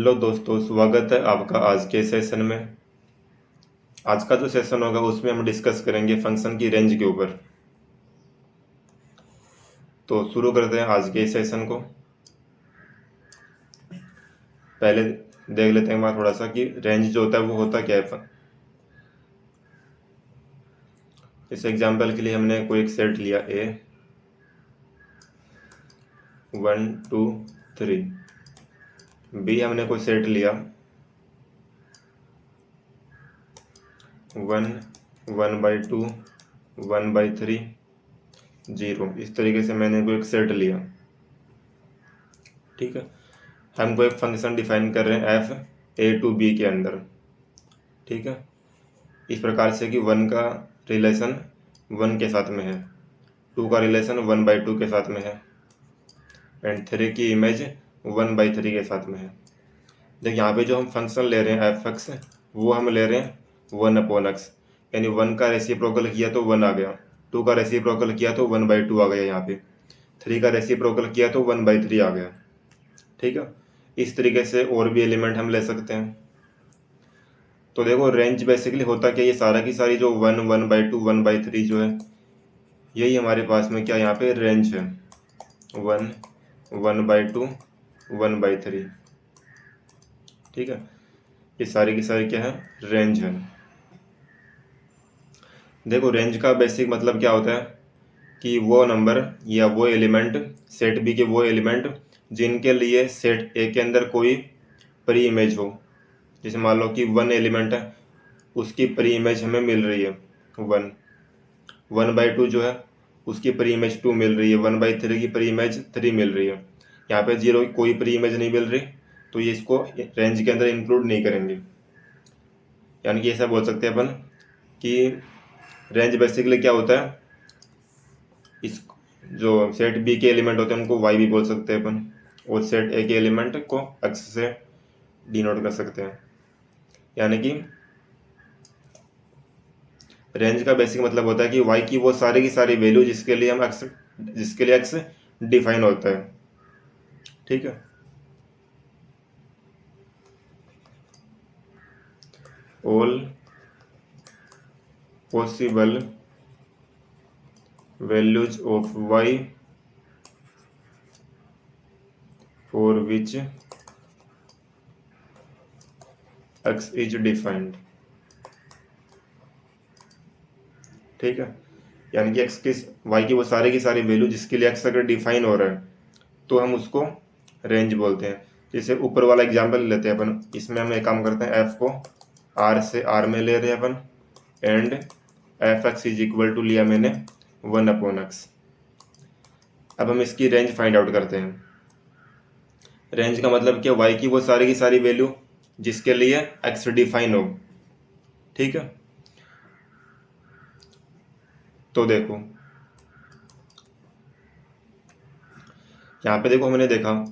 Hello दोस्तों, स्वागत है आपका आज के सेशन में। आज का जो सेशन होगा उसमें हम डिस्कस करेंगे फंक्शन की रेंज के ऊपर। तो शुरू करते हैं आज के सेशन को। पहले देख लेते हैं वहाँ थोड़ा सा कि रेंज जो होता है वो होता क्या है। इस एग्जांपल के लिए हमने कोई एक सेट लिया ए 1 2 3, बी हमने कोई सेट लिया 1 1/2 1/3 0। इस तरीके से मैंने कोई एक सेट लिया। ठीक है, हम कोई एक फंक्शन डिफाइन कर रहे हैं एफ ए टू बी के अंदर। ठीक है, इस प्रकार से कि 1 का रिलेशन 1 के साथ में है, 2 का रिलेशन 1/2 के साथ में है एंड 3 की इमेज 1/3 के साथ में है। देखिए यहाँ पे जो हम फंक्शन ले रहे हैं एफ एक्स, वो हम ले रहे हैं 1/x, यानी 1 का रेसिप्रोकल किया तो 1 आ गया, 2 का रेसिप्रोकल किया तो 1/2 आ गया, यहाँ पे 3 का रेसिप्रोकल किया तो 1/3 आ गया। ठीक है, इस तरीके से और भी एलिमेंट हम ले सकते हैं। तो देखो रेंज बेसिकली होता क्या, ये सारा की सारी जो 1 1/2 1/3 जो है, यही हमारे पास में क्या यहाँ पे रेंज है, 1 1/2 1/3। ठीक है, ये सारी की सारी क्या है, रेंज है। देखो रेंज का बेसिक मतलब क्या होता है कि वो नंबर या वो एलिमेंट, सेट बी के वो एलिमेंट जिनके लिए सेट ए के अंदर कोई प्री इमेज हो। जैसे मान लो कि 1 एलिमेंट है, उसकी प्री इमेज हमें मिल रही है 1, 1/2 जो है उसकी प्री इमेज 2 मिल रही है, 1/3 की प्री इमेज 3 मिल रही है। यहाँ पे 0 की कोई प्री इमेज नहीं मिल रही, तो ये इसको रेंज के अंदर इंक्लूड नहीं करेंगे। यानी कि ऐसा बोल सकते हैं अपन कि रेंज बेसिकली क्या होता है, इस जो सेट बी के एलिमेंट होते हैं उनको वाई भी बोल सकते हैं अपन, और सेट ए के एलिमेंट को एक्स से डिनोट कर सकते हैं। यानी कि रेंज का बेसिक मतलब होता है कि वाई की वो सारी की सारी वैल्यू जिसके लिए एक्स डिफाइन होता है। ठीक है, all possible values of y for which x is defined. ठीक है, यानी कि एक्स की वाई की वो सारी की सारी वैल्यू जिसके लिए एक्स अगर डिफाइन हो रहा है तो हम उसको रेंज बोलते हैं। जैसे ऊपर वाला एग्जांपल लेते हैं अपन, इसमें हम एक काम करते हैं, एफ को आर से आर में ले रहे हैं अपन and F x is equal to लिया मैंने 1/x। अब हम इसकी रेंज फाइंड आउट करते हैं। रेंज का मतलब क्या, वाई की वो सारी की सारी वैल्यू जिसके लिए एक्स डिफाइन हो। ठीक है, तो देखो यहाँ पे देखो हमने देखा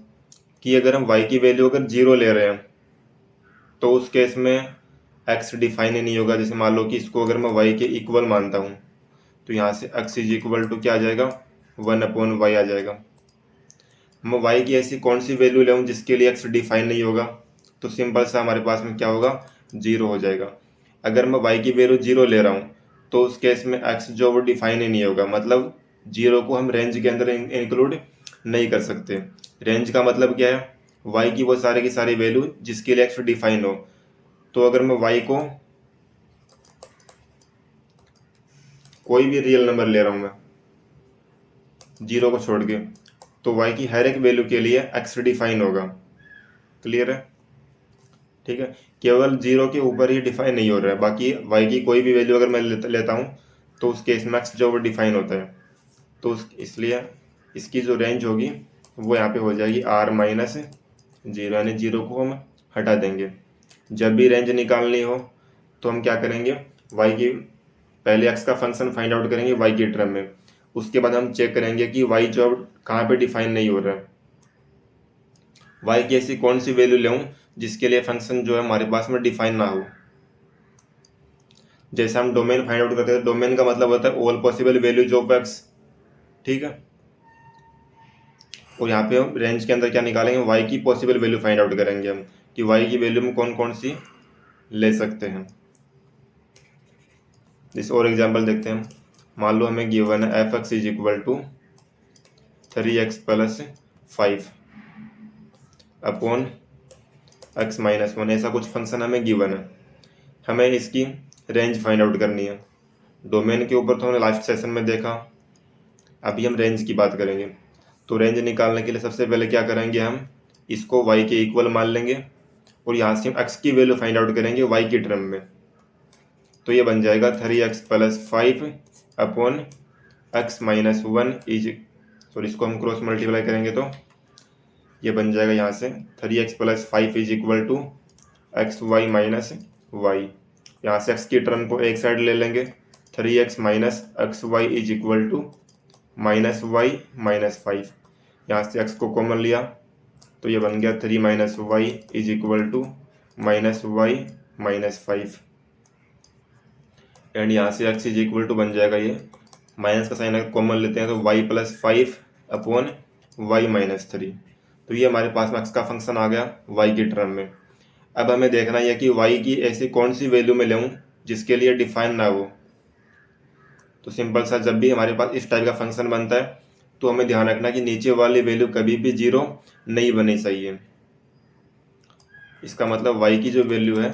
कि अगर हम y की वैल्यू अगर 0 ले रहे हैं तो उस केस में x डिफाइन ही नहीं होगा। जैसे मान लो कि इसको अगर मैं y के इक्वल मानता हूँ तो यहाँ से x इज इक्वल टू क्या आ जाएगा, 1/y आ जाएगा। मैं y की ऐसी कौन सी वैल्यू ले जिसके लिए x डिफाइन नहीं होगा, तो सिंपल सा हमारे पास में क्या होगा, 0 हो जाएगा। अगर मैं y की वैल्यू 0 ले रहा हूँ तो उस केस में x जो वो डिफाइन ही नहीं होगा, मतलब 0 को हम रेंज के अंदर इंक्लूड नहीं कर सकते। रेंज का मतलब क्या है, y की वो सारे की सारी वैल्यू जिसके लिए x डिफाइन हो। तो अगर मैं y को कोई भी रियल नंबर ले रहा हूं मैं 0 को छोड़ के, तो y की हर एक वैल्यू के लिए x डिफाइन होगा। क्लियर है? ठीक है, केवल 0 के ऊपर ही डिफाइन नहीं हो रहा है, बाकी y की कोई भी वैल्यू अगर मैं लेता हूँ तो उस केस में x जो वो डिफाइन होता है। तो इसलिए इसकी जो रेंज होगी वो यहाँ पे हो जाएगी r-0, यानी 0 को हम हटा देंगे। जब भी रेंज निकालनी हो तो हम क्या करेंगे, y की पहले x का फंक्शन फाइंड आउट करेंगे y की टर्म में, उसके बाद हम चेक करेंगे कि y जो कहाँ पे डिफाइन नहीं हो रहा है, y की ऐसी कौन सी वैल्यू लें जिसके लिए फंक्शन जो है हमारे पास में डिफाइन ना हो। जैसे हम डोमेन फाइंड आउट करते हैं, डोमेन का मतलब होता है all possible values of x। ठीक है, और यहाँ पे हम रेंज के अंदर क्या निकालेंगे, y की पॉसिबल वैल्यू फाइंड आउट करेंगे हम कि y की वैल्यू में कौन कौन सी ले सकते हैं। इस और एग्जांपल देखते हैं। मान लो हमें गिवन है f x is equal to 3x plus 5 upon x minus 1, ऐसा कुछ फंक्शन हमें गिवन है। हमें इसकी रेंज फाइंड आउट करनी है। डोमेन के ऊपर तो हमने लास्ट सेशन में देखा, अभी हम रेंज की बात करेंगे। तो रेंज निकालने के लिए सबसे पहले क्या करेंगे, हम इसको y के इक्वल मान लेंगे और यहाँ से हम x की वैल्यू फाइंड आउट करेंगे y की टर्म में। तो ये बन जाएगा 3x plus 5 upon x minus 1 is, और इसको हम क्रॉस मल्टीप्लाई करेंगे तो ये बन जाएगा यहाँ से 3x plus 5 is equal to x y minus y. यहाँ से x की टर्म को एक साइड ले लेंगे, 3x minus x y is equal to minus y minus 5। यहाँ से x को कॉमन लिया तो ये बन गया 3 minus y is equal to minus y minus 5। And यहाँ से x इज इक्वल टू बन जाएगा, ये माइनस का साइन अगर कॉमन लेते हैं तो y plus 5 upon y minus 3। तो ये हमारे पास में x का फंक्शन आ गया y की टर्म में। अब हमें देखना है कि y की ऐसी कौन सी वैल्यू में लूँ जिसके लिए डिफाइन ना हो। तो सिंपल सा, जब भी हमारे पास इस टाइप का फंक्शन बनता है तो हमें ध्यान रखना कि नीचे वाली वैल्यू कभी भी 0 नहीं बननी चाहिए। इसका मतलब y की जो वैल्यू है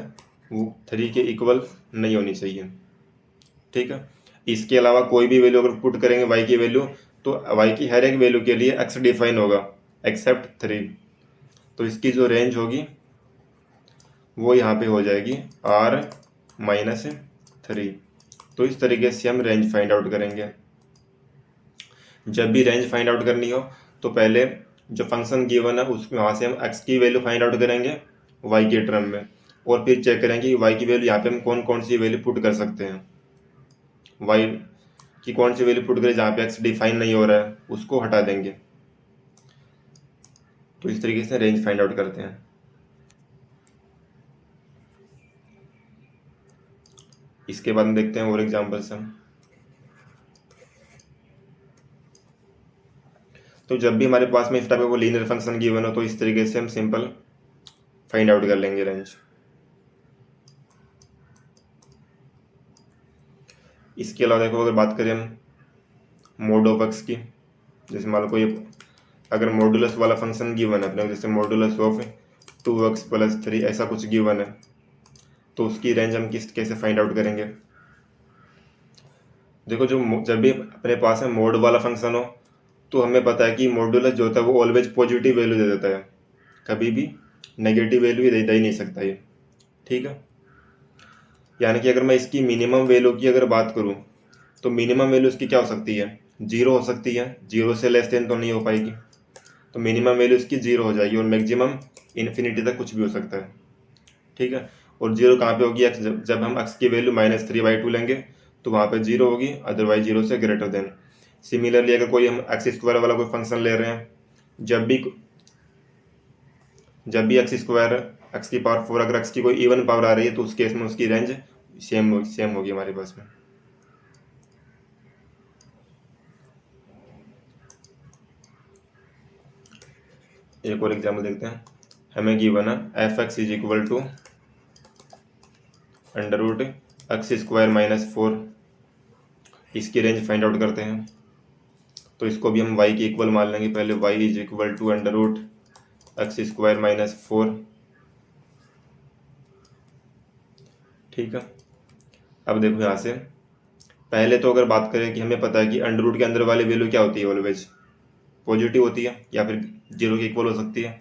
वो 3 के इक्वल नहीं होनी चाहिए। ठीक है, इसके अलावा कोई भी वैल्यू अगर पुट करेंगे y की वैल्यू तो y की हर एक वैल्यू के लिए x डिफाइन होगा एक्सेप्ट 3। तो इसकी जो रेंज होगी वो यहाँ पे हो जाएगी r माइनस 3। तो इस तरीके से हम रेंज फाइंड आउट करेंगे। जब भी रेंज फाइंड आउट करनी हो तो पहले जो फंक्शन गिवन है उसमें वहाँ से हम x की वैल्यू फाइंड आउट करेंगे y के टर्म में, और फिर चेक करेंगे कि y की वैल्यू यहाँ पे हम कौन कौन सी वैल्यू पुट कर सकते हैं। y की कौन सी वैल्यू पुट करें जहाँ पे x डिफाइन नहीं हो रहा है उसको हटा देंगे। तो इस तरीके से रेंज फाइंड आउट करते हैं। इसके बाद में देखते हैं और एग्जांपल्स हम। तो जब भी हमारे पास में इस टाइप का कोई लीनियर फंक्शन गिवन हो तो इस तरीके से हम सिंपल फाइंड आउट कर लेंगे रेंज। इसके अलावा देखो, अगर बात करें हम मोड ऑफ एक्स की, जैसे मान लो कोई अगर मॉडुलस वाला फंक्शन गिवन है अपने, जैसे मॉडुलस ऑफ 2x प्लस 3 ऐसा कुछ गिवन है, तो उसकी रेंज हम कैसे फाइंड आउट करेंगे। देखो, जब भी अपने पास में मोड वाला फंक्शन हो तो हमें पता है कि मॉडुलस जो होता है वो ऑलवेज पॉजिटिव वैल्यू दे देता है, कभी भी नेगेटिव वैल्यू दे ही नहीं सकता ये। ठीक है, यानी कि अगर मैं इसकी मिनिमम वैल्यू की अगर बात करूं तो मिनिमम वैल्यू इसकी क्या हो सकती है, 0 हो सकती है। 0 से लेस देन तो नहीं हो पाएगी, तो मिनिमम वैल्यू इसकी 0 हो जाएगी, और मैक्सिमम इन्फिनिटी तक कुछ भी हो सकता है। ठीक है, और 0 कहाँ पे होगी, जब हम x की वैल्यू -3/2 लेंगे तो वहाँ पे 0 होगी, अदरवाइज 0 से ग्रेटर देन। सिमिलरली अगर कोई हम x² वाला कोई फंक्शन ले रहे हैं, जब भी x² x की पावर 4 अगर x की कोई इवन पावर आ रही है तो उस केस में उसकी रेंज सेम होगी हमारे पास में। एक और एग्जाम्पल देखते हैं। हमें गिवन है f x is equal to √x² - 4। इसकी रेंज फाइंड आउट करते हैं। तो इसको भी हम y के इक्वल मान लेंगे पहले, y is equal to √x² - 4। ठीक है, अब देखो यहाँ से पहले तो अगर बात करें कि हमें पता है कि अंडर रूट के अंदर वाली वैल्यू क्या होती है, ऑलवेज पॉजिटिव होती है या फिर 0 के इक्वल हो सकती है,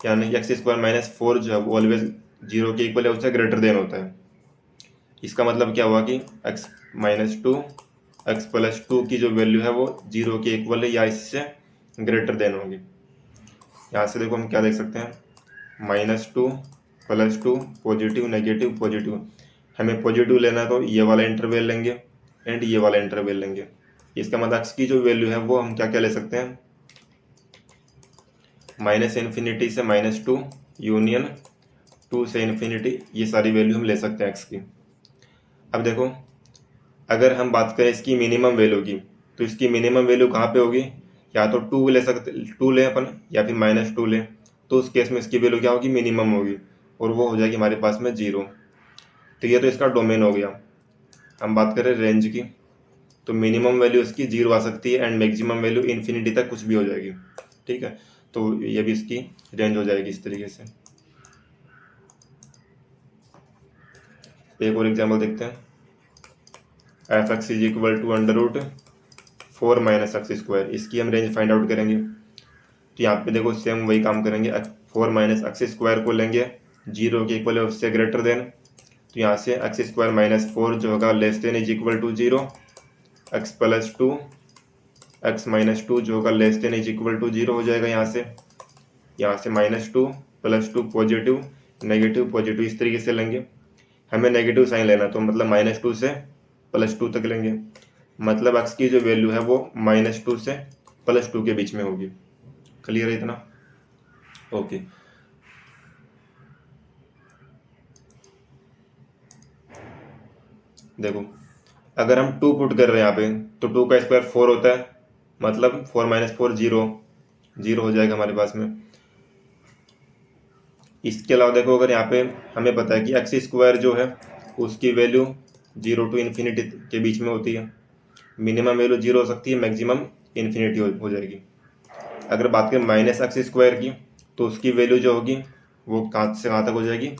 यानी कि x² - 4 जो है वो ऑलवेज 0 के इक्वल है, उससे ग्रेटर देन होता है। इसका मतलब क्या हुआ कि x - 2 x + 2 की जो वैल्यू है वो 0 के इक्वल है या इससे ग्रेटर देन होगी। यहाँ से देखो हम क्या देख सकते हैं, -2 + 2 पॉजिटिव नेगेटिव पॉजिटिव। हमें पॉजिटिव लेना है तो ये वाला इंटरवल लेंगे एंड ये वाला इंटरवल लेंगे। इसका मतलब x की जो वैल्यू है वो हम क्या क्या ले सकते हैं, -∞ से -2 यूनियन 2 से इन्फिनिटी, ये सारी वैल्यू हम ले सकते हैं x की। अब देखो, अगर हम बात करें इसकी मिनिमम वैल्यू की तो इसकी मिनिमम वैल्यू कहाँ पे होगी, या तो 2 ले सकते, 2 लें अपन, या फिर -2 लें। तो उस केस में इसकी वैल्यू क्या होगी, मिनिमम होगी, और वो हो जाएगी हमारे पास में 0। तो ये तो इसका डोमेन हो गया। हम बात करें रेंज की, तो मिनिमम वैल्यू इसकी 0 आ सकती है एंड मैक्सिमम वैल्यू इन्फिनिटी तक कुछ भी हो जाएगी। ठीक है, तो ये भी इसकी रेंज हो जाएगी इस तरीके से। एक और एग्जाम्पल देखते हैं, f x is equal to under root 4 minus x square, इसकी हम रेंज फाइंड आउट करेंगे। तो यहाँ पे देखो सेम वही काम करेंगे, 4 माइनस एक्स स्क्वायर को लेंगे 0 के इक्वल है उससे ग्रेटर देन, तो यहाँ से एक्स स्क्वायर माइनस 4 जो होगा less than is equal to 0, x plus 2 x minus 2 जो होगा less than is equal to 0 हो जाएगा। यहाँ से -2 +2 पॉजिटिव नेगेटिव पॉजिटिव इस तरीके से लेंगे। हमें नेगेटिव साइन लेना, तो मतलब -2 से +2 तक लेंगे, मतलब एक्स की जो वैल्यू है वो -2 से +2 के बीच में होगी। क्लियर है इतना? ओके। देखो अगर हम 2 पुट कर रहे हैं यहाँ पे, तो 2 का स्क्वायर 4 होता है, मतलब 4 - 4 0 हो जाएगा हमारे पास में। इसके अलावा देखो अगर यहाँ पे हमें पता है कि एक्स स्क्वायर जो है उसकी वैल्यू 0 टू इन्फिनिटी के बीच में होती है, मिनिमम वैल्यू 0 हो सकती है, मैक्सिमम इन्फिनिटी हो जाएगी। अगर बात करें माइनस एक्स स्क्वायर की, तो उसकी वैल्यू जो होगी वो कहाँ से कहाँ तक हो जाएगी,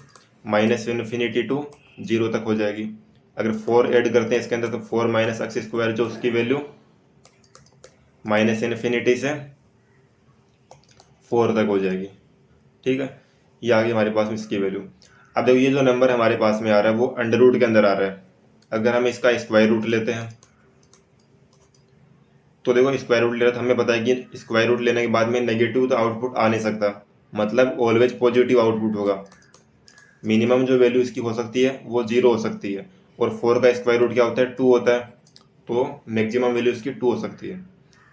-इन्फिनिटी टू 0 तक हो जाएगी। अगर 4 ऐड करते हैं इसके अंदर, तो 4 माइनस एक्स स्क्वायर जो उसकी वैल्यू -इन्फिनिटी से 4 तक हो जाएगी। ठीक है, ये आ गई हमारे पास में इसकी वैल्यू। अब देखो ये जो नंबर हमारे पास में आ रहा है वो अंडर रूट के अंदर आ रहा है। अगर हम इसका स्क्वायर रूट लेते हैं, तो देखो स्क्वायर रूट ले रहा, तो हमें पता है कि स्क्वायर रूट लेने के बाद में नेगेटिव तो आउटपुट आ नहीं सकता, मतलब ऑलवेज पॉजिटिव आउटपुट होगा। मिनिमम जो वैल्यू इसकी हो सकती है वो 0 हो सकती है, और 4 का स्क्वायर रूट क्या होता है, 2 होता है, तो मैक्सिमम वैल्यू इसकी 2 हो सकती है।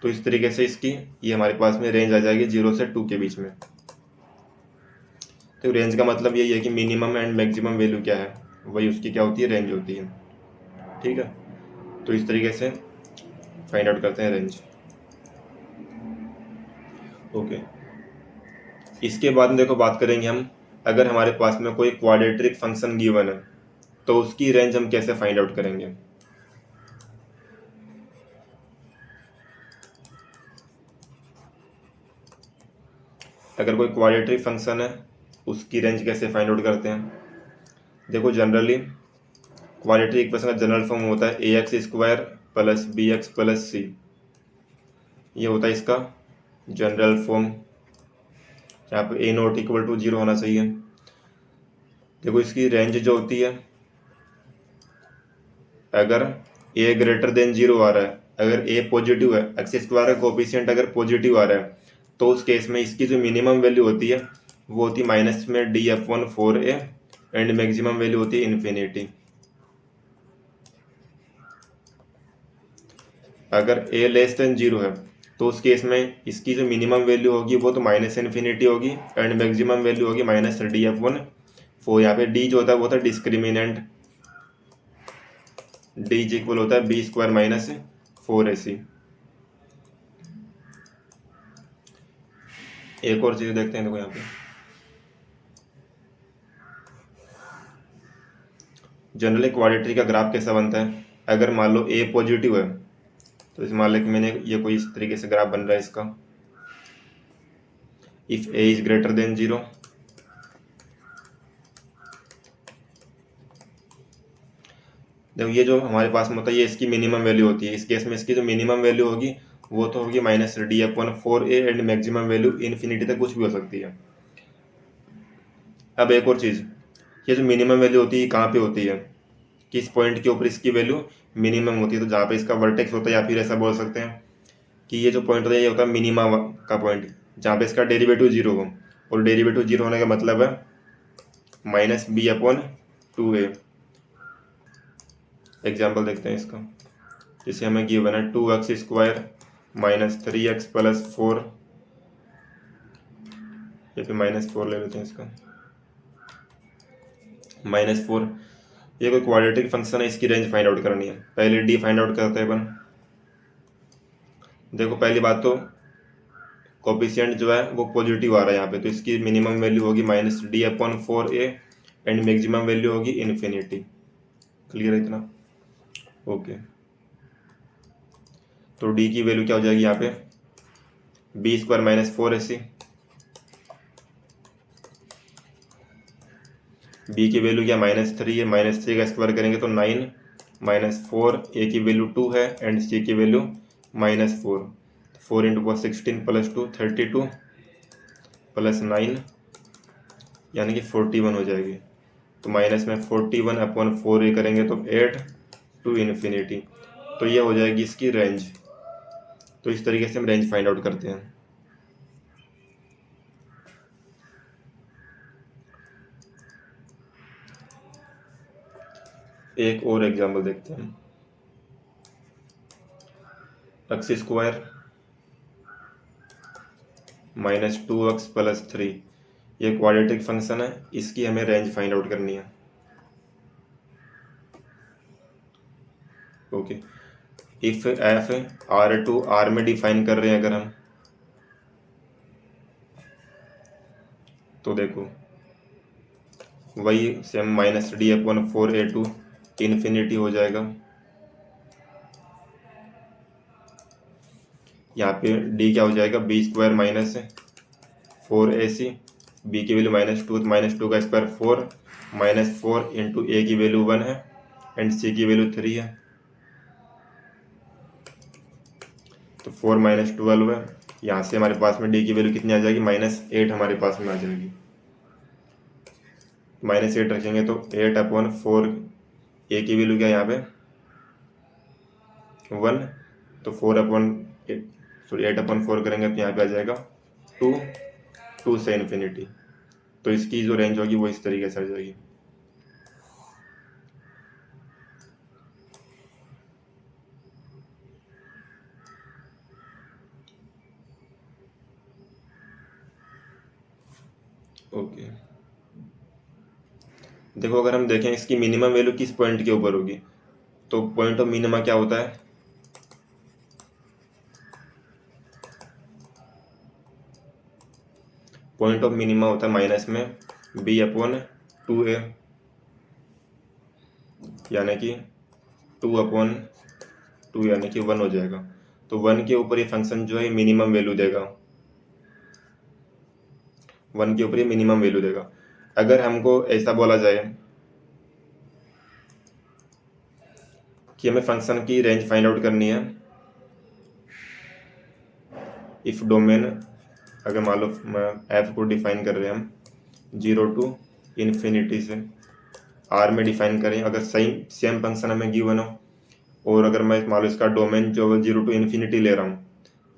तो इस तरीके से इसकी ये हमारे पास में रेंज आ जाएगी 0 से 2 के बीच में। तो रेंज का मतलब यही है कि मिनिमम एंड मैक्सिमम वैल्यू क्या है, वही उसकी क्या होती है, रेंज होती है। ठीक है, तो इस तरीके से फाइंड आउट करते हैं रेंज। ओके, इसके बाद में देखो बात करेंगे हम, अगर हमारे पास में कोई क्वाड्रेटिक फंक्शन गिवन है तो उसकी रेंज हम कैसे फाइंड आउट करेंगे। अगर कोई क्वाड्रेटिक फंक्शन है उसकी रेंज कैसे फाइंड आउट करते हैं। देखो जनरली क्वाड्रेटिक इक्वेशन का जनरल फॉर्म होता है ax² + bx + c, ये होता है इसका जनरल फॉर्म। यहाँ पे a0 = 0 होना चाहिए। देखो इसकी रेंज जो होती है, अगर a ग्रेटर देन 0 आ रहा है, अगर a पॉजिटिव है, x² का कोफिशिएंट अगर पॉजिटिव आ रहा है, तो उस केस में इसकी जो मिनिमम वैल्यू होती है वो होती है माइनस में df/4a एंड मैक्सिमम वैल्यू होती है इन्फिनिटी। अगर a लेस देन 0 है, तो उस केस में इसकी जो मिनिमम वैल्यू होगी वो तो -इन्फिनिटी होगी एंड मैक्सिमम वैल्यू होगी -df/4। यहाँ पे d जो होता है वो होता है डिस्क्रिमिनेंट, d इक्वल होता है b² - 4ac। एक और चीज देखते हैं, देखो यहाँ पे जनरली क्वाड्रेटिक का ग्राफ कैसा बनता है। अगर मान लो a पॉजिटिव है, तो इस मान लो कि मैंने ये कोई इस तरीके से ग्राफ बन रहा है इसका, if a is greater then 0, देखो ये जो हमारे पास में होता है ये इसकी मिनिमम वैल्यू होती है। इस केस में इसकी जो मिनिमम वैल्यू होगी वो तो होगी -df/4a and maximum value infinity तक कुछ भी हो सकती है। अब एक और चीज़, ये जो मिनिमम वैल्यू होती है कहाँ पे होती है, किस पॉइंट के ऊपर इसकी वैल्यू मिनिमम होती है, तो जहाँ पे इसका वर्टेक्स होता है, या फिर ऐसा बोल सकते हैं कि ये जो पॉइंट होता है ये होता है मिनिमा का पॉइंट, जहाँ पे इसका डेरिवेटिव 0 हो, और डेरिवेटिव 0 होने का मतलब है -b/2a। एग्जाम्पल देखते हैं इसका, जिसे हमें गिवन है 2x² - 3x + 4, या फिर -4 ले लेते हैं इसका, -4। ये कोई क्वाड्रेटिक फंक्शन है, इसकी रेंज फाइंड आउट करनी है। पहले d फाइंड आउट करते हैं अपन। देखो पहली बात तो कोफिशिएंट जो है वो पॉजिटिव आ रहा है यहाँ पे, तो इसकी मिनिमम वैल्यू होगी -d/4a एंड मैक्सिमम वैल्यू होगी इन्फिनिटी। क्लियर है इतना? ओके, तो d की वैल्यू क्या हो जाएगी यहाँ पे, b² - 4ac। b की वैल्यू क्या -3 है, -3 का स्क्वायर करेंगे तो 9 -4, a की वैल्यू 2 है एंड c की वैल्यू -4। 4 × 16 + 2 32 + 9 यानी कि 41 हो जाएगी। तो माइनस में 41/4a करेंगे तो 8 टू इन्फिनिटी। तो ये हो जाएगी इसकी रेंज। तो इस तरीके से हम रेंज फाइंड आउट करते हैं। एक और एग्जांपल देखते हैं। x² - 2x + 3 ये क्वाड्रेटिक फंक्शन है, इसकी हमें रेंज फाइंड आउट करनी है। Okay, if f R to R में डिफाइन कर रहे हैं अगर हम, तो देखो वही सेम -d/4a टू इन्फिनिटी हो जाएगा। यहाँ पे d क्या हो जाएगा, b² - 4ac, b की वैल्यू -2 का स्क्वायर 4 -4 इंटू a की वैल्यू 1 है एंड c की वैल्यू 3 है, तो 4 - 12 है। यहाँ से हमारे पास में d की वैल्यू कितनी आ जाएगी, -8 हमारे पास में आ जाएगी। -8 रखेंगे तो 8/4, a की वैल्यू क्या है यहाँ पे 1, तो 8/4 करेंगे तो यहाँ पे आ जाएगा 2 से इन्फिनिटी। तो इसकी जो रेंज होगी वो इस तरीके से आ जाएगी। ओके, देखो अगर हम देखें इसकी मिनिमम वैल्यू किस पॉइंट के ऊपर होगी, तो पॉइंट ऑफ मिनिमा क्या होता है, पॉइंट ऑफ मिनिमा होता है माइनस में b/2a, यानी कि 2/2 यानी कि 1 हो जाएगा। तो 1 के ऊपर ये फंक्शन जो है मिनिमम वैल्यू देगा, 1 के ऊपर ये मिनिमम वैल्यू देगा। अगर हमको ऐसा बोला जाए कि हमें फंक्शन की रेंज फाइंड आउट करनी है, इफ डोमेन, अगर मान लो f को डिफाइन कर रहे हैं हम 0 टू इन्फिनिटी से, r में डिफाइन करें, अगर सेम फंक्शन हमें गिवन हो और अगर मैं मान लो इसका डोमेन जो 0 टू इन्फिनिटी ले रहा हूँ,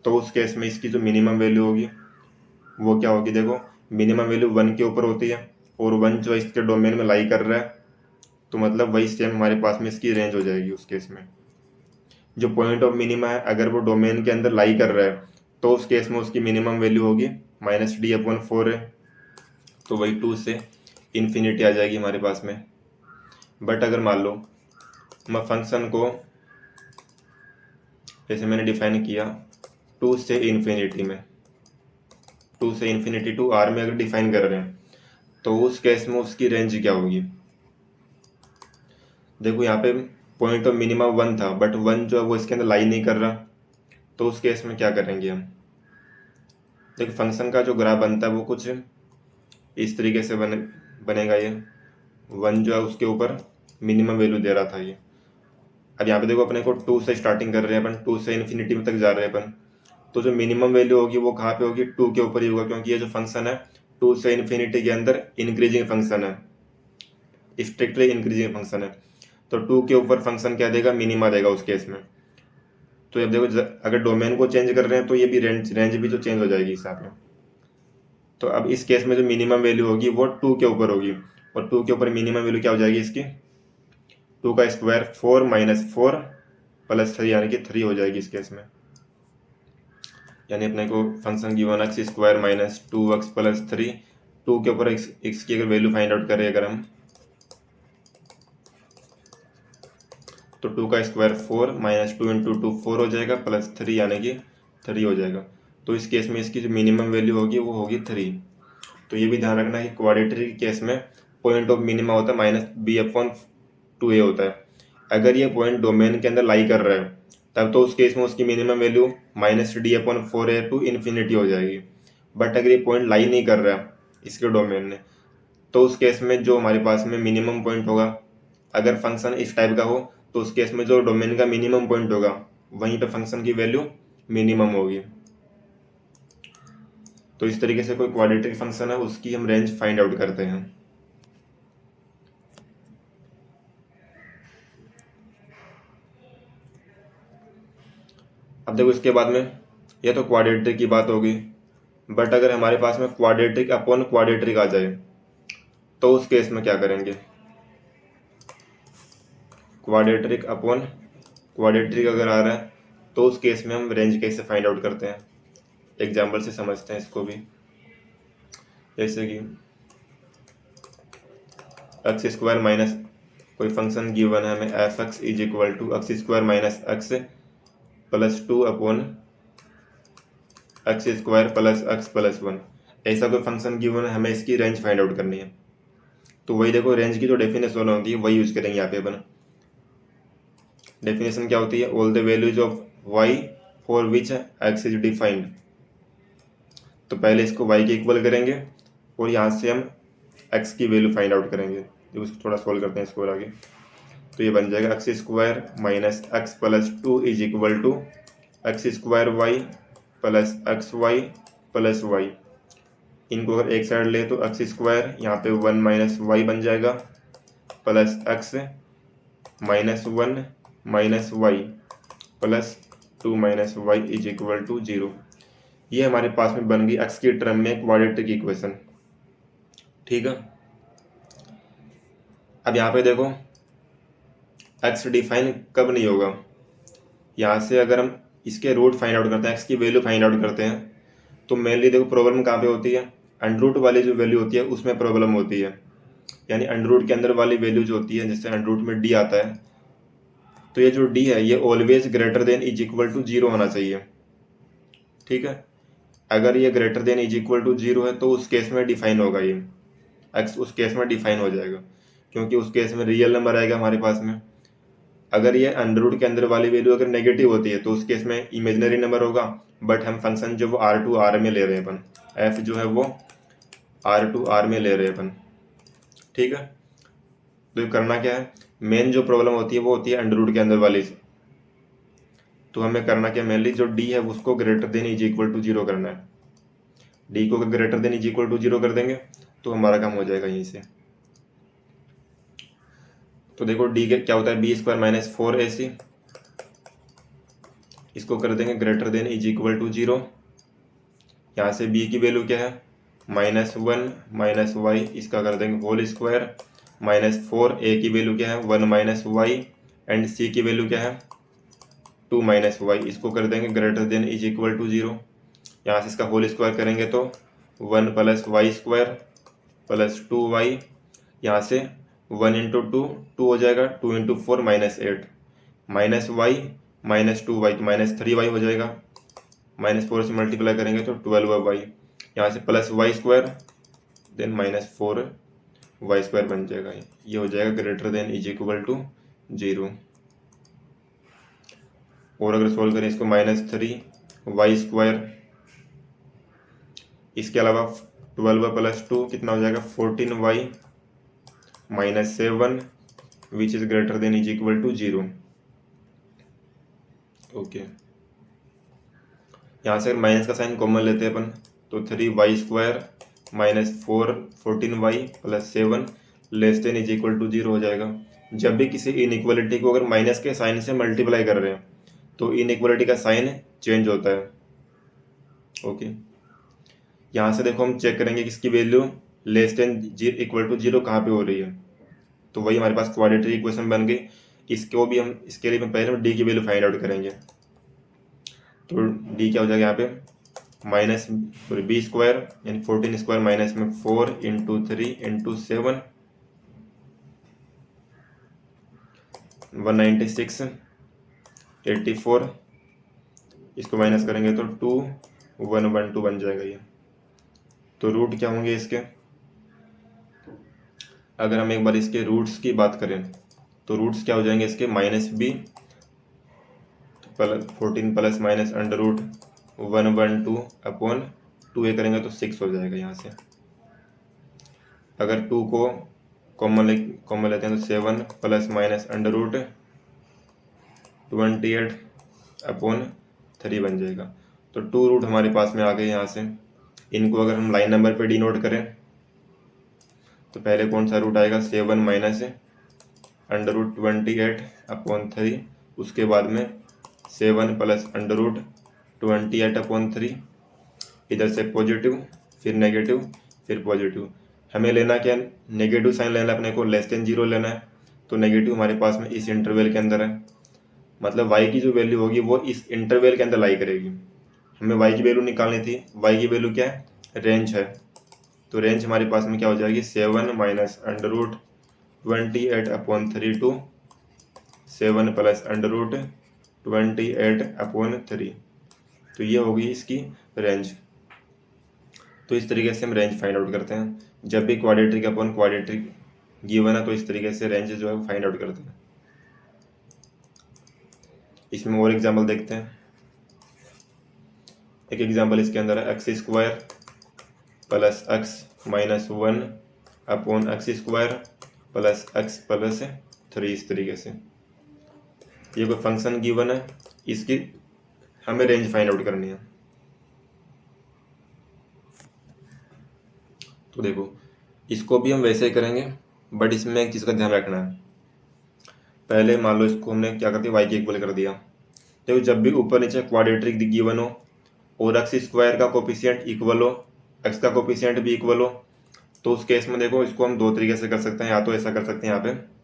तो उस केस में इसकी जो मिनिमम वैल्यू होगी वो क्या होगी, देखो मिनिमम वैल्यू 1 के ऊपर होती है और 1 जो इसके डोमेन में लाई कर रहा है, तो मतलब वही सेम हमारे पास में इसकी रेंज हो जाएगी। उस केस में जो पॉइंट ऑफ मिनिमा है अगर वो डोमेन के अंदर लाई कर रहा है, तो उस केस में उसकी मिनिमम वैल्यू होगी -d/4 है, तो वही 2 से इन्फिनिटी आ जाएगी हमारे पास में। बट अगर मान लो मैं फंक्शन को जैसे मैंने डिफाइन किया 2 से इन्फिनिटी में, 2 से इन्फिनिटी टू r में अगर डिफाइन कर रहे हैं, तो उस केस में उसकी रेंज क्या होगी, देखो यहाँ पे पॉइंट ऑफ मिनिमा 1 था बट 1 जो है वो इसके अंदर लाई नहीं कर रहा, तो उस केस में क्या करेंगे हम, देखो फंक्शन का जो ग्राफ बनता है वो कुछ इस तरीके से बनेगा। ये 1 जो है उसके ऊपर मिनिमम वैल्यू दे रहा था ये। अब यहाँ पे देखो अपने को 2 से स्टार्टिंग कर रहे हैं अपन, 2 से इन्फिनिटी में तक जा रहे हैं अपन, तो जो मिनिमम वैल्यू होगी वो कहाँ पे होगी, 2 के ऊपर ही होगा, क्योंकि ये जो फंक्शन है 2 से इन्फिनिटी के अंदर इंक्रीजिंग फंक्शन है, स्ट्रिक्टली इंक्रीजिंग फंक्शन है। तो 2 के ऊपर फंक्शन क्या देगा, मिनिमा देगा उस केस में। तो अब देखो अगर डोमेन को चेंज कर रहे हैं तो ये भी रेंज भी जो चेंज हो जाएगी हिसाब में। तो अब इस केस में जो मिनिमम वैल्यू होगी वो 2 के ऊपर होगी, और 2 के ऊपर मिनिमम वैल्यू क्या हो जाएगी इसकी, 2 का स्क्वायर 4 -4 + 3 यानी कि 3 हो जाएगी इस केस में। यानी अपने को फंक्शन गिवन x² - 2x + 3, 2 के ऊपर x की अगर वैल्यू फाइंड आउट करें अगर हम, तो 2 का स्क्वायर 4 -2 × 2 4 हो जाएगा +3 यानी कि 3 हो जाएगा। तो इस केस में इसकी जो मिनिमम वैल्यू होगी वो होगी 3। तो ये भी ध्यान रखना है कि क्वाड्रेटिक के केस में पॉइंट ऑफ मिनिमा होता है -b/2a होता है। अगर ये पॉइंट डोमेन के अंदर लाई कर रहा है तब तो उस केस में उसकी minimum value -d/4a to infinity हो जाएगी। बट अगर ये पॉइंट लाई नहीं कर रहा है इसके डोमेन में, तो उस केस में जो हमारे पास में मिनिमम पॉइंट होगा, अगर फंक्शन इस टाइप का हो तो उस केस में जो डोमेन का मिनिमम पॉइंट होगा वहीं पे फंक्शन की वैल्यू मिनिमम होगी। तो इस तरीके से कोई क्वाड्रेटिक फंक्शन है उसकी हम रेंज फाइंड आउट करते हैं। अब देखो इसके बाद में यह तो क्वाड्रेटिक की बात होगी, बट अगर हमारे पास में क्वाड्रेटिक अपॉन क्वाड्रेटिक आ जाए तो उस केस में क्या करेंगे? क्वाड्रेटिक अपॉन क्वाड्रेटिक अगर आ रहा है तो उस केस में हम रेंज कैसे फाइंड आउट करते हैं, एग्जाम्पल से समझते हैं इसको भी। जैसे कि एक्स स्क्वायर माइनस कोई फंक्शन गिवन है हमें f x is equal to x square minus x plus 2 upon x square plus x plus 1, ऐसा कोई फंक्शन गिवन है, हमें इसकी रेंज फाइंड आउट करनी है। तो वही देखो रेंज की जो डेफिनेशन होती है वही यूज करेंगे यहाँ पे अपन। डेफिनेशन क्या होती है? All the values of y for which x is defined. तो पहले इसको y के इक्वल करेंगे और यहाँ से हम x की वैल्यू फाइंड आउट करेंगे। तो इसको थोड़ा सॉल्व करते हैं इसको और आगे। तो ये बन जाएगा x square minus x plus 2 is equal to x square y plus x y plus y. इनको अगर एक साइड ले तो एक्स स्क्वायर यहाँ पे 1 माइनस वाई बन जाएगा plus x minus 1 minus y plus 2 minus y is equal to 0। ये हमारे पास में बन गई एक्स की टर्म में क्वाड्रेटिक इक्वेशन। ठीक है, अब यहाँ पे देखो एक्स डिफाइन कब नहीं होगा। यहाँ से अगर हम इसके रूट फाइंड आउट करते हैं, एक्स की वैल्यू फाइंड आउट करते हैं, तो मेनली देखो प्रॉब्लम कहाँ पे होती है? अंडर रूट वाली जो वैल्यू होती है उसमें प्रॉब्लम होती है। यानी अंडर रूट के अंदर वाली वैल्यू जो होती है, जैसे अंडर रूट में डी आता है, तो ये जो डी है ये always greater than is equal to 0 होना चाहिए। ठीक है, अगर ये greater than is equal to 0 है तो उस केस में डिफाइन होगा, ये एक्स उस केस में डिफाइन हो जाएगा, क्योंकि उस केस में रियल नंबर आएगा हमारे पास में। अगर ये अंडर रूट के अंदर वाली वैल्यू अगर नेगेटिव होती है तो उस केस में इमेजिनरी नंबर होगा। बट हम फंक्शन जो वो R में ले रहे हैं अपन, एफ जो है वो R में ले रहे हैं अपन। ठीक है, तो ये करना क्या है? मेन जो प्रॉब्लम होती है वो होती है अंडर रूट के अंदर वाली से। तो हमें करना क्या? मेनली जो डी है उसको greater than is equal to 0 करना है। डी को greater than is equal to 0 कर देंगे तो हमारा काम हो जाएगा यहीं से। तो देखो डी के क्या होता है? बी स्क्वायर माइनस 4ac, इसको कर देंगे greater than is equal to 0। यहाँ से b की वैल्यू क्या है? -1 माइनस वाई, इसका कर देंगे होल स्क्वायर माइनस 4a की वैल्यू क्या है? 1 माइनस वाई एंड c की वैल्यू क्या है? 2 माइनस वाई, इसको कर देंगे greater than is equal to 0। यहाँ से इसका होल स्क्वायर करेंगे तो 1 plus y square plus 2y, यहाँ से 1 इंटू 2 हो जाएगा, 2 into 4 -8 minus y minus 2y minus 3y हो जाएगा, -4 से मल्टीप्लाई करेंगे तो 12y, यहाँ से plus y square then -4y square बन जाएगा। ये हो जाएगा greater than is equal to 0। और अगर सोल्व करें इसको -3y स्क्वायर, इसके अलावा 12 प्लस 2 कितना हो जाएगा? 14y minus 7 which is greater than is equal to 0। Okay, यहाँ से माइनस का साइन कॉमन लेते हैं अपन, तो 3y square minus 14y plus 7 less than is equal to 0 हो जाएगा। जब भी किसी इनइक्वालिटी को अगर माइनस के साइन से मल्टीप्लाई कर रहे हैं तो इनइक्वालिटी का साइन चेंज होता है। ओके, यहाँ से देखो हम चेक करेंगे कि इसकी value less than equal to 0 कहाँ पे हो रही है। तो वही हमारे पास क्वाड्रेटिक इक्वेशन बन गई। इसको भी हम इसके लिए पहले डी की वैल्यू फाइंड आउट करेंगे। तो डी क्या हो जाएगा यहाँ पे? माइनस बी स्क्वायर यानी 14 स्क्वायर माइनस में 4 इंटू 3 इंटू 7 196 84, इसको माइनस करेंगे तो 2 1 1 2 बन जाएगा ये। तो रूट क्या होंगे इसके, अगर हम एक बार इसके रूट्स की बात करें तो रूट्स क्या हो जाएंगे इसके, -b plus 14 plus minus under root 1 1 2 upon 2a करेंगे तो 6 हो जाएगा यहाँ से। अगर 2 को कॉमन लेते हैं तो 7 plus minus under root 28 upon 3 बन जाएगा। तो 2 रूट हमारे पास में आ गए यहाँ से। इनको अगर हम लाइन नंबर पे डिनोट करें तो पहले कौन सा रूट आएगा, 7 माइनस अंडर रूट 28 अपॉन 3, उसके बाद में 7 प्लस अंडर रूट 28 अपॉन 3, इधर से पॉजिटिव फिर नेगेटिव फिर पॉजिटिव। हमें लेना क्या, नेगेटिव साइन लेना है अपने को, लेस देन 0 लेना है। तो नेगेटिव हमारे पास में इस इंटरवल के अंदर है, मतलब y की जो वैल्यू होगी वो इस इंटरवल के अंदर लाई करेगी। हमें y की वैल्यू निकालनी थी, y की वैल्यू क्या है, रेंज है। तो रेंज हमारे पास में क्या हो जाएगी, 7 minus under root 28 upon 3 to 7 plus under root 28 upon 3। तो ये होगी इसकी रेंज। तो इस तरीके से हम रेंज फाइंड आउट करते हैं। जब भी क्वाड्रेटिक अपॉन क्वाड्रेटिक गिवन है तो इस तरीके से रेंज जो है फाइंड आउट करते हैं। इसमें और एग्जाम्पल देखते हैं। एक एग्जाम्पल इसके अंदर है x square plus x minus 1 upon x square plus x plus 3। इस तरीके से ये कोई फंक्शन गिवन है, इसकी हमें रेंज फाइंड आउट करनी है। तो देखो इसको भी हम वैसे ही करेंगे, बट इसमें एक चीज़ का ध्यान रखना है। पहले मान लो इसको हमने क्या करते y के इक्वल कर दिया। देखो जब भी ऊपर नीचे क्वाड्रेटिक गिवन हो और x स्क्वायर का कोफिशिएंट इक्वल हो, x का कोफिशिएंट भी इक्वल हो, तो उस केस में देखो इसको हम दो तरीके से कर सकते हैं। या तो ऐसा कर सकते हैं, यहाँ पे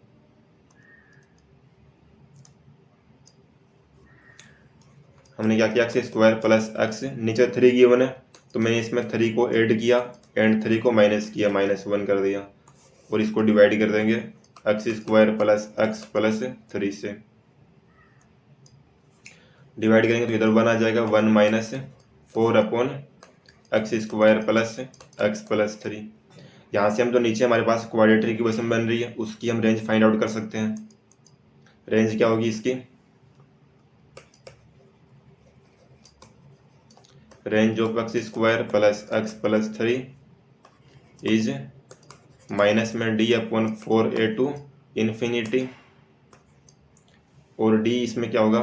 हमने क्या किया, x स्क्वायर प्लस x, नीचे 3 गिवन है तो मैंने इसमें 3 को ऐड किया एंड 3 को माइनस किया, -1 कर दिया, और इसको डिवाइड कर देंगे x square plus x plus 3 से। डिवाइड करेंगे तो इधर 1 आ जाएगा, 1 minus 4 upon x square plus x plus 3। यहाँ से हम जो नीचे हमारे पास क्वाड्रेटिक इक्वेशन बन रही है उसकी हम रेंज फाइंड आउट कर सकते हैं। रेंज क्या होगी इसकी, range of x square plus x plus 3 is minus में d upon 4a to infinity, और d इसमें क्या होगा,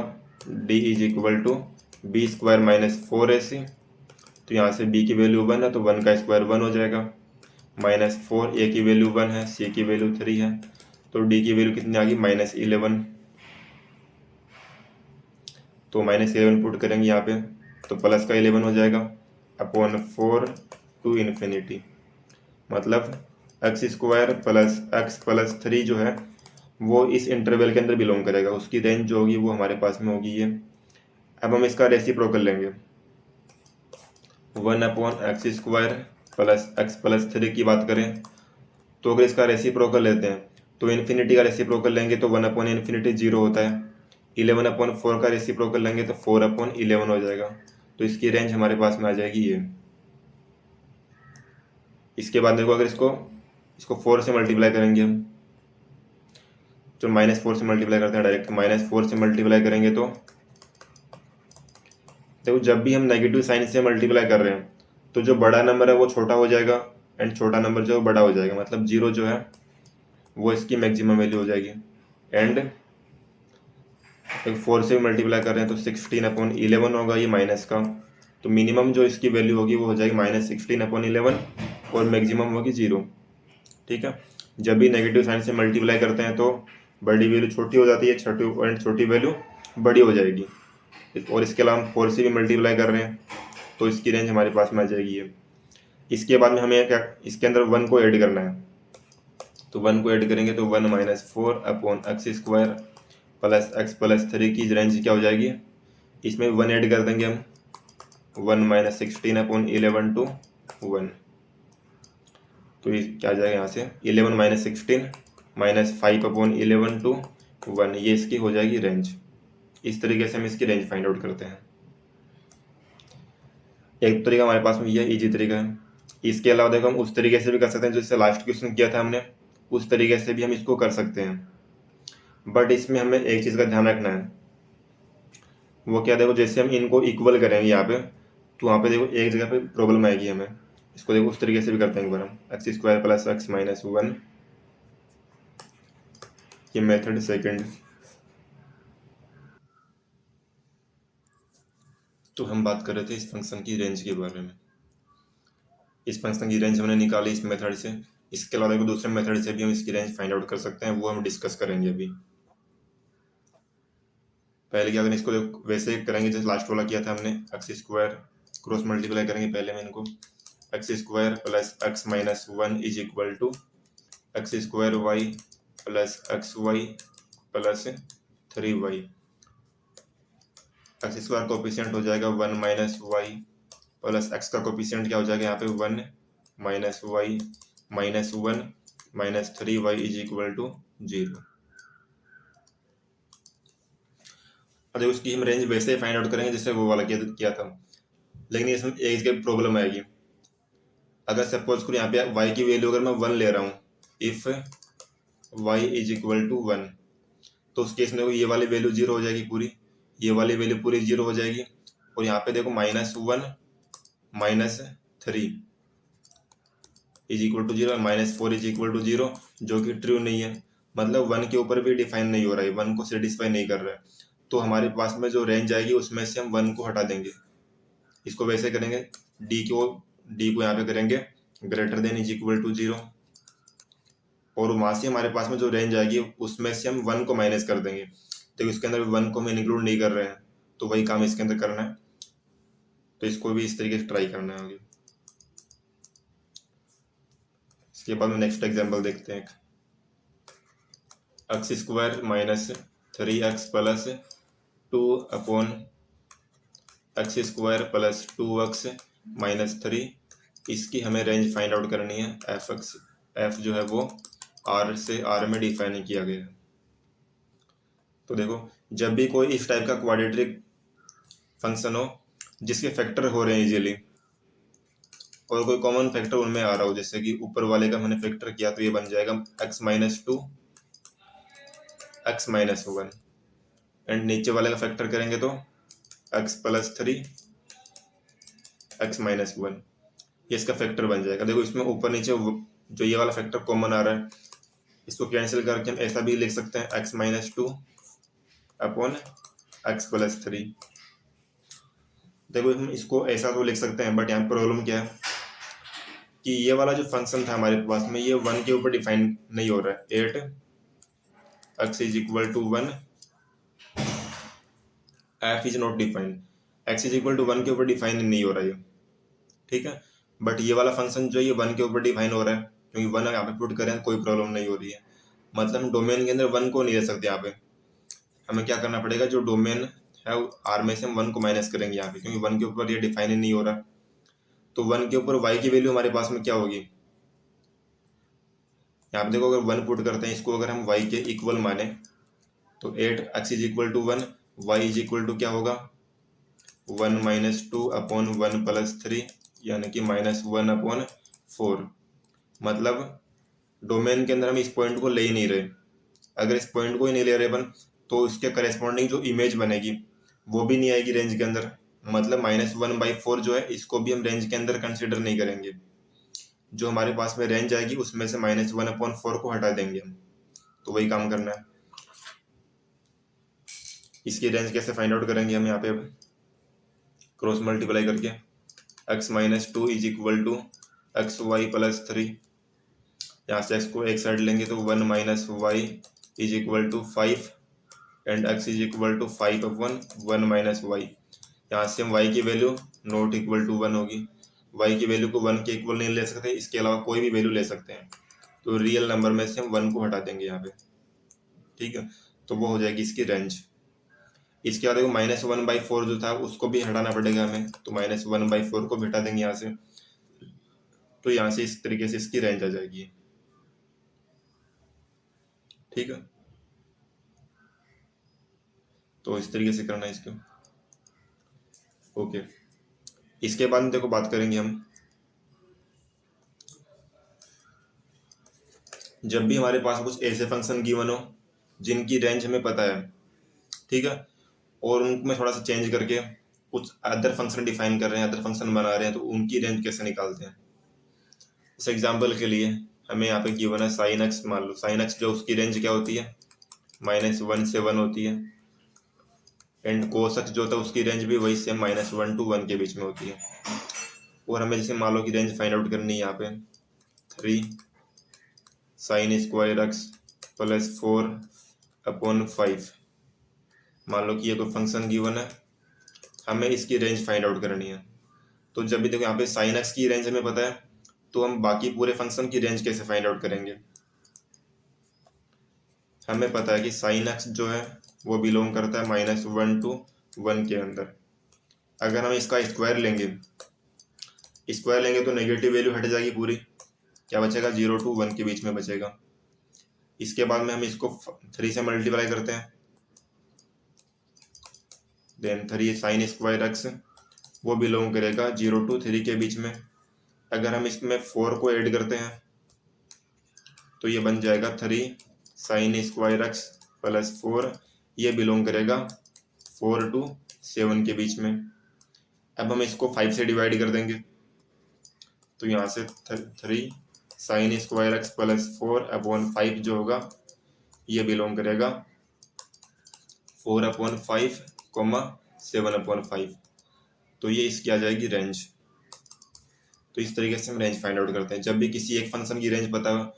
d is equal to b square minus 4ac। तो यहाँ से b की वैल्यू 1 है तो 1 का स्क्वायर 1 हो जाएगा, -4, a की वैल्यू 1 है, c की वैल्यू 3 है, तो d की वैल्यू कितनी आ गई, -11। तो -11 पुट करेंगे यहाँ पे तो प्लस का 11 हो जाएगा अपॉन 4 टू इन्फिनिटी। मतलब x square plus x plus 3 जो है वो इस इंटरवल के अंदर बिलोंग करेगा, उसकी रेंज जो होगी वो हमारे पास में होगी ये। अब हम इसका रेसिप्रोकल लेंगे, 1 upon x square plus x plus 3 की बात करें तो अगर इसका रेसिप्रोकल लेते हैं तो इन्फिनिटी का रेसिप्रोकल लेंगे तो 1 अपॉन इन्फिनिटी 0 होता है। 11 अपॉन 4 का रेसिप्रोकल लेंगे तो 4 अपॉन 11 हो जाएगा। तो इसकी रेंज हमारे पास में आ जाएगी ये। इसके बाद देखो अगर इसको 4 से मल्टीप्लाई करेंगे हम, तो -4 से मल्टीप्लाई करते हैं डायरेक्ट, -4 से मल्टीप्लाई करेंगे तो देखो जब भी हम नेगेटिव साइन से मल्टीप्लाई कर रहे हैं तो जो बड़ा नंबर है वो छोटा हो जाएगा एंड छोटा नंबर जो है बड़ा हो जाएगा, मतलब 0 जो है वो इसकी मैक्सिमम वैल्यू हो जाएगी। एंड 4 से मल्टीप्लाई कर रहे हैं तो 16 अपॉन 11 होगा ये माइनस का, तो मिनिमम जो इसकी वैल्यू होगी वो हो जाएगी -16 अपॉन 11 और मैक्सिमम होगी 0। ठीक है, जब भी नेगेटिव साइन से मल्टीप्लाई करते हैं तो बड़ी वैल्यू छोटी हो जाती है, छोटी वैल्यू बड़ी हो जाएगी। और इसके अलावा हम 4 से भी मल्टीप्लाई कर रहे हैं तो इसकी रेंज हमारे पास में आ जाएगी ये। इसके बाद में हमें क्या, इसके अंदर 1 को ऐड करना है, तो 1 को ऐड करेंगे तो 1 - 4 upon x square plus x plus 3 की रेंज क्या हो जाएगी, इसमें 1 ऐड कर देंगे हम, 1 - 16 अपॉन 11 टू 1। तो ये क्या आ जाएगा यहाँ से 11 - 16 -5 अपॉन 11 टू 1, ये इसकी हो जाएगी रेंज। इस तरीके से हम इसकी रेंज फाइंड आउट करते हैं। एक तरीका हमारे पास में ये इजी तरीका है। इसके अलावा देखो हम उस तरीके से भी कर सकते हैं जैसे लास्ट क्वेश्चन किया था हमने, उस तरीके से भी हम इसको कर सकते हैं। बट इसमें हमें एक चीज़ का ध्यान रखना है, वो क्या, देखो जैसे हम इनको इक्वल करेंगे यहाँ पे, तो वहाँ पे देखो एक जगह पे प्रॉब्लम आएगी हमें। इसको देखो उस तरीके से भी करते हैं एक बार हम, x square plus x minus one, ये मेथड सेकंड। तो हम बात कर रहे थे इस फंक्शन की रेंज के बारे में। इस फंक्शन की रेंज हमने निकाली इस मेथड से। इसके अलावा देखो दूसरे मेथड से भी हम इसकी रेंज फाइंड आउट कर सकते हैं, वो हम डिस्कस करेंगे अभी। पहले क्या करें, इसको वैसे करेंगे जैसे लास्ट वाला किया था हमने, एक्स स्क्वायर क्रॉस मल्टीप्लाई करेंगे पहले में इनको, x square plus x minus one is equal to x square y plus x y plus three y. X square coefficient हो जाएगा one minus y plus x का कोफिशिएंट क्या हो जाएगा यहाँ पे one minus y minus one minus three y is equal to zero. अरे उसकी हम रेंज वैसे ही फाइंड आउट करेंगे जैसे वो वाला किया था, लेकिन इसमें एक जगह प्रॉब्लम आएगी। अगर सपोज करो यहाँ पे y की वैल्यू अगर मैं वन ले रहा हूँ, if y is equal to one, तो उस केस में ये वाली वैल्यू जीरो हो जाएगी पूरी, ये वाली वैल्यू पूरी जीरो हो जाएगी। और यहाँ पे देखो minus one minus three is equal to zero, minus four is equal to zero, जो कि ट्रू नहीं है, मतलब वन के ऊपर भी डिफाइन नहीं हो रहा है, वन को सेटिस्फाई नहीं कर रहा है। तो हमारे पास में जो रेंज आएगी उसमें से हम वन को हटा देंगे। इसको वैसे करेंगे, डी को यहाँ पे करेंगे greater than is equal to zero, और वहां से हमारे पास में जो रेंज आएगी उसमें से हम वन को माइनस कर देंगे। तो इसके अंदर वन को हम इंक्लूड नहीं कर रहे हैं, तो वही काम इसके अंदर करना है। तो इसको भी इस तरीके से ट्राई करना है आगे। इसके बाद में नेक्स्ट एग्जांपल देखते हैं। X square minus three x plus two upon x square plus two x minus three, इसकी हमें रेंज फाइंड आउट करनी है। एफ एक्स, एफ जो है वो आर से आर में डिफाइन किया गया है। तो देखो जब भी कोई इस टाइप का क्वाड्रेटिक फंक्शन हो जिसके फैक्टर हो रहे हैं इजीली, और कोई कॉमन फैक्टर उनमें आ रहा हो, जैसे कि ऊपर वाले का मैंने फैक्टर किया तो ये बन जाएगा x minus to x minus one, and नीचे वाले का फैक्टर करेंगे तो x plus three x minus one, ये इसका फैक्टर बन जाएगा। देखो इसमें ऊपर नीचे जो ये वाला फैक्टर कॉमन आ रहा है, इसको कैंसिल करके हम ऐसा भी लिख सकते हैं x minus two upon x plus three. देखो हम इसको ऐसा तो लिख सकते हैं, बट यहाँ प्रॉब्लम क्या है कि ये वाला जो फंक्शन था हमारे पास में, ये वन के ऊपर डिफाइन नहीं हो रहा है। At x is equal to one, f is not defined, x is equal to one के ऊपर डिफाइन नहीं हो रहा है, ठीक है। बट ये वाला फंक्शन जो ये वन के ऊपर डिफाइन हो रहा है, क्योंकि वन यहाँ पे पुट करें कोई प्रॉब्लम नहीं हो रही है। मतलब हम डोमेन के अंदर वन को नहीं ले सकते। यहाँ पे हमें क्या करना पड़ेगा, जो डोमेन है आर में से हम वन को माइनस करेंगे यहाँ पे, क्योंकि वन के ऊपर ये डिफाइन ही नहीं हो रहा। तो वन के ऊपर वाई की वैल्यू हमारे पास में क्या होगी, यहाँ पे देखो अगर वन पुट करते हैं इसको, अगर हम वाई के इक्वल माने तो at x is equal to one, y is equal to क्या होगा one minus two upon one plus three, यानी कि माइनस वन अपॉन फोर। मतलब डोमेन के अंदर हम इस पॉइंट को ले ही नहीं रहे। अगर इस पॉइंट को ही नहीं ले रहे अपन, तो इसके करेस्पॉन्डिंग जो इमेज बनेगी वो भी नहीं आएगी रेंज के अंदर। मतलब माइनस वन बाई फोर जो है इसको भी हम रेंज के अंदर कंसिडर नहीं करेंगे। जो हमारे पास में रेंज आएगी उसमें से माइनस वन अपॉन फोर को हटा देंगे हम। तो वही काम करना है। इसकी रेंज कैसे फाइंड आउट करेंगे हम, यहाँ पे क्रॉस मल्टीप्लाई करके x minus two is equal to x y plus three, यहाँ से एक्स को एक साइड लेंगे तो one minus y is equal to five, and x is equal to five upon one minus y. यहाँ से हम वाई की value not equal to one होगी, वाई की वैल्यू को वन के इक्वल नहीं ले सकते, इसके अलावा कोई भी वैल्यू ले सकते हैं। तो रियल नंबर में से हम वन को हटा देंगे यहाँ पे, ठीक है। तो वो हो जाएगी इसकी रेंज। इसके बाद देखो माइनस वन बाई फोर जो था उसको भी हटाना पड़ेगा हमें, तो माइनस वन बाई फोर को भी हटा देंगे यहाँ से। तो यहाँ से इस तरीके से इसकी रेंज आ जाएगी, ठीक है। तो इस तरीके से करना है इसको, ओके। इसके बाद में देखो बात करेंगे हम, जब भी हमारे पास कुछ ऐसे फंक्शन गिवन हो जिनकी रेंज हमें पता है, ठीक है, और उनमें थोड़ा सा चेंज करके कुछ अदर फंक्शन डिफाइन कर रहे हैं, अदर फंक्शन बना रहे हैं, तो उनकी रेंज कैसे निकालते हैं। इस एग्जांपल के लिए हमें यहाँ पे गिवन है साइन एक्स, मान लो साइन एक्स जो उसकी रेंज क्या होती है, -1 से 1 होती है, एंड कोस एक्स जो होता है उसकी रेंज भी वही सेम -1 to 1 के बीच में होती है। और हमें जैसे मान लो की रेंज फाइंड आउट करनी है यहाँ पे 3 साइन स्क्वायर एक्स प्लस 4/5। मान लो कि ये कोई फंक्शन गिवन है, हमें इसकी रेंज फाइंड आउट करनी है। तो जब भी देखो यहाँ पे साइन एक्स की रेंज हमें पता है, तो हम बाकी पूरे फंक्शन की रेंज कैसे फाइंड आउट करेंगे। हमें पता है कि साइन एक्स जो है वो बिलोंग करता है -1 to 1 के अंदर। अगर हम इसका स्क्वायर लेंगे तो नेगेटिव वैल्यू हट जाएगी पूरी, क्या बचेगा 0 to 1 के बीच में बचेगा। इसके बाद में हम इसको 3 से मल्टीप्लाई करते हैं, देन 3 साइन स्क्वायर एक्स वो बिलोंग करेगा 0 to 3 के बीच में। अगर हम इसमें 4 को ऐड करते हैं तो ये बन जाएगा 3 साइन स्क्वायर एक्स प्लस 4, ये बिलोंग करेगा 4 to 7 के बीच में। अब हम इसको 5 से डिवाइड कर देंगे, तो यहाँ से 3 साइन स्क्वायर एक्स प्लस 4/5 जो होगा ये बिलोंग करेगा 4/5, 7/5। तो ये इसकी आ जाएगी रेंज। तो इस तरीके से हम रेंज फाइंड आउट करते हैं। जब भी किसी एक फंक्शन की रेंज पता हो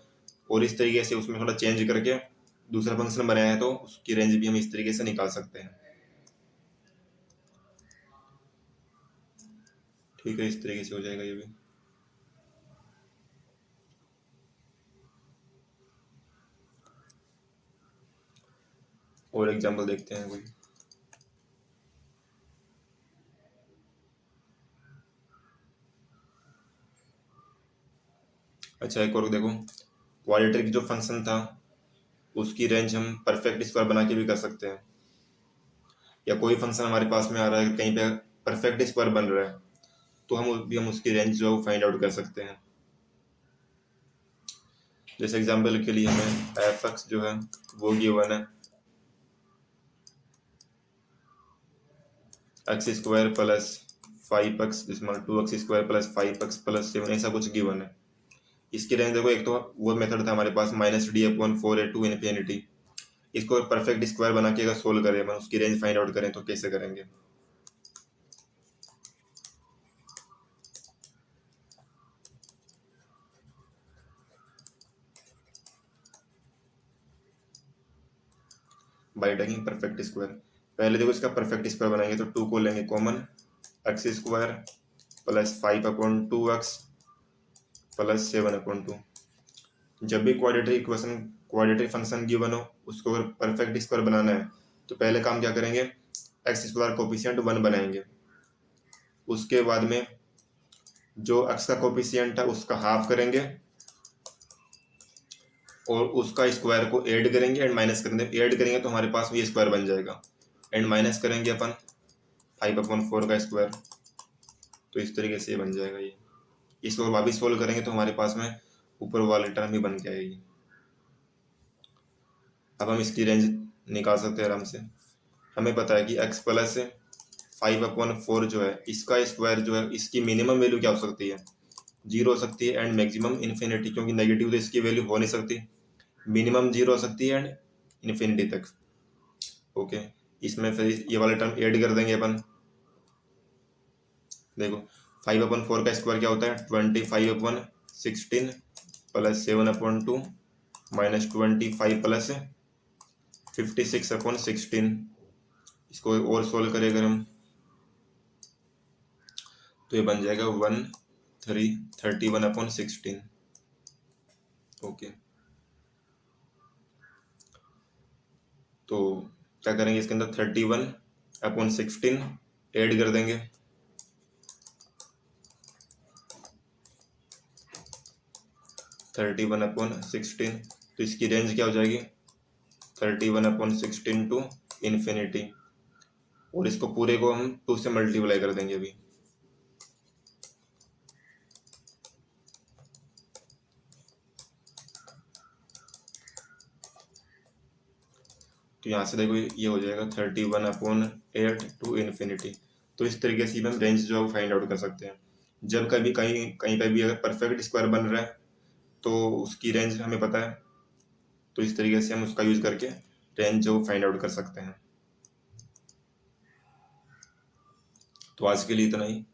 और इस तरीके से उसमें थोड़ा चेंज करके दूसरा फंक्शन बनाया है तो उसकी रेंज भी हम इस तरीके से निकाल सकते हैं। ठीक है, इस तरीके से हो जाएगा ये भी। और एग्जांपल देखते हैं कोई। अच्छा एक और देखो, क्वाड्रेटिक जो फंक्शन था उसकी रेंज हम परफेक्ट स्क्वायर बना के भी कर सकते हैं, या कोई फंक्शन हमारे पास में आ रहा है कहीं पे परफेक्ट स्क्वायर बन रहा है तो हम उसकी रेंज जो है फाइंड आउट कर सकते हैं। जैसे एग्जांपल के लिए हमें एफ एक्स जो है वो गिवन है एक्स स्क्वायर प्लस 5x, जिसमें 2x² प्लस 5x प्लस 7 ऐसा कुछ गिवन है। इसकी रेंज देखो, एक तो वो मेथड था हमारे पास -d/4a टू इन्फिनिटी। इसको परफेक्ट स्क्वायर बना के अगर सोल्व करें, हम उसकी रेंज फाइंड आउट करें तो कैसे करेंगे। By taking perfect square. पहले देखो इसका परफेक्ट स्क्वायर बनाएंगे तो 2 को लेंगे common, x² plus 5/2x plus 7/2। जब भी क्वाड्रेटिक फंक्शन गिवन हो उसको अगर परफेक्ट स्क्वायर बनाना है तो पहले काम क्या करेंगे, x² कोफिशिएंट 1 बनाएंगे। उसके बाद में जो x का कोफिशिएंट है उसका हाफ करेंगे और उसका स्क्वायर को ऐड करेंगे एंड माइनस करेंगे। ऐड करेंगे तो हमारे पास ये स्क्वायर बन जाएगा, एंड माइनस करेंगे अपन 5/4 का स्क्वायर, तो इस तरीके से बन जाएगा ये। इसको वापिस सोल्व करेंगे तो हमारे पास में ऊपर वाली टर्म ही बन के आएगी। अब हम इसकी रेंज निकाल सकते हैं आराम से। हमें पता है कि x प्लस 5/4 जो है इसका स्क्वायर जो है इसकी मिनिमम वैल्यू क्या हो सकती है, 0 हो सकती है, एंड मैक्सिमम इन्फिनिटी, क्योंकि नेगेटिव तो इसकी वैल्यू हो नहीं सकती। मिनिमम 0 हो सकती है एंड इन्फिनिटी तक। ओके, इसमें फिर ये वाला टर्म ऐड कर देंगे अपन। देखो 5/4 का स्क्वायर क्या होता है, 25/16 प्लस 7/2 माइनस 25 प्लस 56/16। इसको और सोल्व करें अगर हम तो ये बन जाएगा 31/16। ओके, तो क्या करेंगे, इसके अंदर 31/16 ऐड कर देंगे, तो इसकी रेंज क्या हो जाएगी 31/16 टू इन्फिनिटी, और इसको पूरे को हम 2 से मल्टीप्लाई कर देंगे अभी। तो यहाँ से देखो ये हो जाएगा 31/8 टू इन्फिनिटी। तो इस तरीके से हम रेंज जो है फाइंड आउट कर सकते हैं। जब कभी कहीं कहीं पर भी अगर परफेक्ट स्क्वायर बन रहा है तो उसकी रेंज हमें पता है, तो इस तरीके से हम उसका यूज करके रेंज जो फाइंड आउट कर सकते हैं। तो आज के लिए इतना ही।